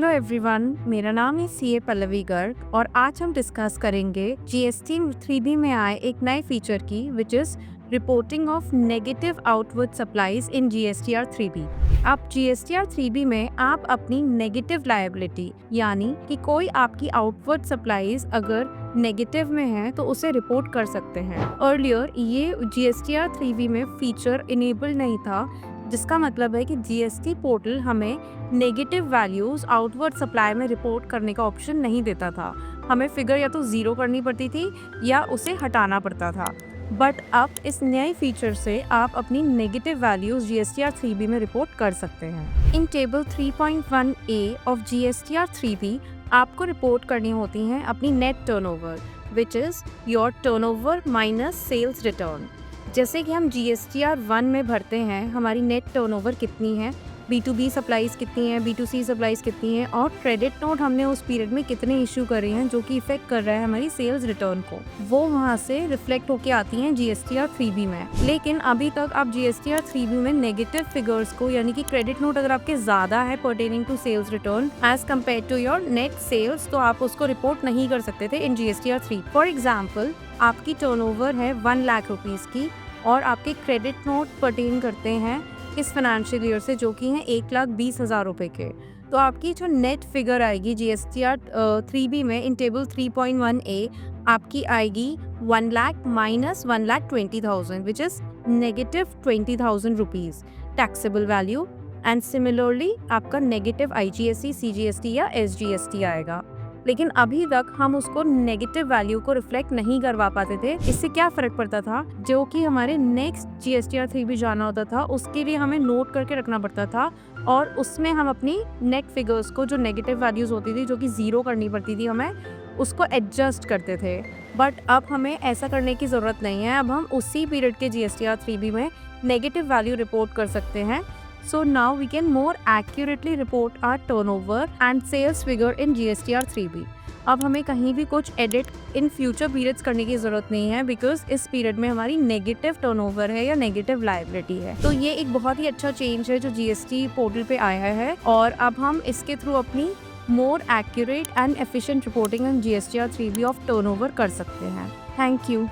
Hello everyone, मेरा नाम है सीए पल्लवी गर्ग और आज हम डिस्कस करेंगे जीएसटी 3B में आए एक नए फीचर की which is reporting of negative outward supplies in GSTR 3B। अब जीएसटीआर 3B में आप अपनी नेगेटिव लायबिलिटी यानी कि कोई आपकी आउटवर्ड सप्लाईज अगर नेगेटिव में है तो उसे रिपोर्ट कर सकते हैं। अर्लियर ये जीएसटीआर 3B में फीचर इनेबल नहीं था, जिसका मतलब है कि जीएसटी पोर्टल हमें नेगेटिव वैल्यूज आउटवर्ड सप्लाई में रिपोर्ट करने का ऑप्शन नहीं देता था। हमें फिगर या तो ज़ीरो करनी पड़ती थी या उसे हटाना पड़ता था। बट अब इस नए फीचर से आप अपनी नेगेटिव वैल्यूज जीएसटीआर 3B में रिपोर्ट कर सकते हैं। इन table 3.1A of GSTR 3B आपको रिपोर्ट करनी होती हैं अपनी net turnover which is your turnover minus sales return. जैसे कि हम जीएसटीआर 1 में भरते हैं हमारी नेट टर्नओवर कितनी है, B2B सप्लाईज कितनी है, B2C सप्लाईज कितनी है और क्रेडिट नोट हमने उस पीरियड में कितने इशू करे हैं जो कि इफेक्ट कर रहा है हमारी सेल्स रिटर्न को, वो वहाँ से रिफ्लेक्ट होके आती हैं जीएसटीआर 3B में। लेकिन अभी तक आप जीएसटीआर 3B में नेगेटिव फिगर्स को यानी कि क्रेडिट नोट अगर आपके ज़्यादा है pertaining to sales return as compared to your net sales तो आप उसको रिपोर्ट नहीं कर सकते थे इन जीएसटीआर 3। फॉर एग्जाम्पल, आपकी टर्नओवर है 1 लाख रुपीज़ की और आपके क्रेडिट नोट पर्टेन करते हैं इस फाइनेंशियल ईयर से जो कि हैं 1,20,000 रुपये के, तो आपकी जो नेट फिगर आएगी जीएसटीआर 3B में इन टेबल 3.1A आपकी आएगी 1 lakh minus 1,20,000 which is negative 20,000 rupees taxable value. And similarly आपका नेगेटिव आईजीएसटी, सीजीएसटी या एसजीएसटी आएगा। लेकिन अभी तक हम उसको नेगेटिव वैल्यू को रिफ्लेक्ट नहीं करवा पाते थे। इससे क्या फ़र्क पड़ता था, जो कि हमारे नेक्स्ट जीएसटीआर 3B जाना होता था उसके लिए हमें नोट करके रखना पड़ता था और उसमें हम अपनी नेट फिगर्स को जो नेगेटिव वैल्यूज़ होती थी जो कि ज़ीरो करनी पड़ती थी हमें, उसको एडजस्ट करते थे। बट अब हमें ऐसा करने की ज़रूरत नहीं है। अब हम उसी पीरियड के जीएसटीआर 3B में नेगेटिव वैल्यू रिपोर्ट कर सकते हैं। So now we can more accurately report our turnover and sales figure in GSTR 3B. अब हमें कहीं भी कुछ एडिट इन फ्यूचर पीरियड्स करने की ज़रूरत नहीं है बिकॉज इस पीरियड में हमारी नेगेटिव टर्नओवर है या नेगेटिव लायबिलिटी है। तो ये एक बहुत ही अच्छा चेंज है जो जीएसटी पोर्टल पे आया है और अब हम इसके थ्रू अपनी more accurate and efficient reporting in GSTR 3B of turnover कर सकते हैं। Thank you.